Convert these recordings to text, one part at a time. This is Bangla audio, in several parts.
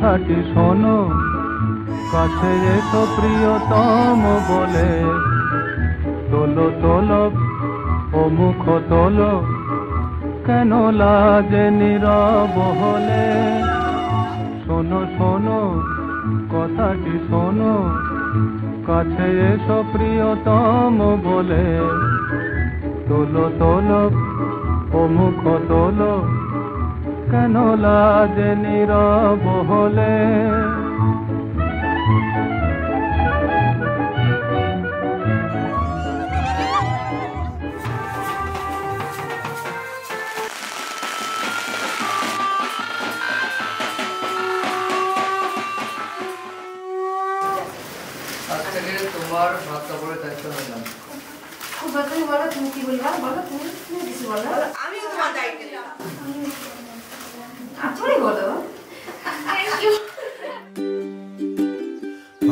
কথাটি শোনো, কাছে এসো প্রিয়তম বলে। তোলো তোলো ও মুখ তোলো, কেন লাজে নীরব হলে? শোনো শোনো কথাটি শোনো, কাছে এসো প্রিয়তম বলে। তোলো তোলো ও মুখ তোলো, কেন লাজে নীরব হলে? তোমার ভাত কাপড়ের দায়িত্ব নিলাম। তুমি বলো, তুমি কি বলবা? বলো তুমি কিছু বলো। আমিও তোমার দায়িত্ব নিলাম। আপনি বলো।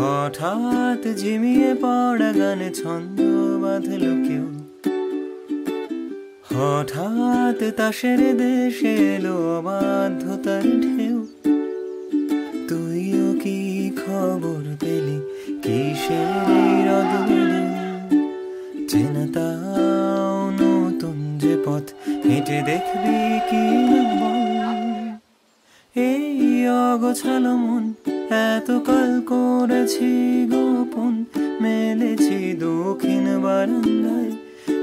হঠাৎ ঝিমিয়ে পড়া গানে ছন্দ বাঁধল কেউ, হঠাৎ তাসের দেশে এলো অবাধ্যতার ঢেউ। তুইও কি খবর পেলি কিসের অদূর? চেনা তাও নতুন যে পথ হেঁটে দেখবি কি এই অগোছালো মন এতকাল করেছি গোপন, মেলেছি দক্ষিণ বারান্দায়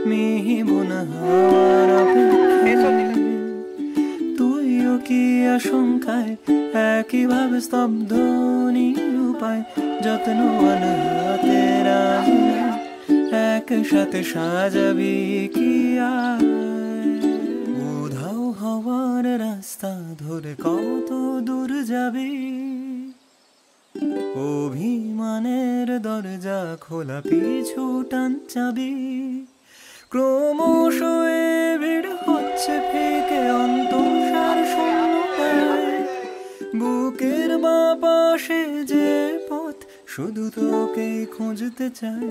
মিহিবন হাওয়ার অপেক্ষায়। তুইও কি আশঙ্কায় একইভাবে স্তব্ধ নিরুপায়, যত্ন হাতের একসাথে সাজাবি কি উধাও হওয়ার রাস্তা ধরে কত দূর যাবি? অভিমানের দরজা খোলা পিছু টান চাবি। ক্রমশ ভিড় হচ্ছে ফেকে অন্তঃসার শূন্যতায়, বুকের বাঁ পাশে যে পথ শুধু তোকেই খুঁজতে চায়।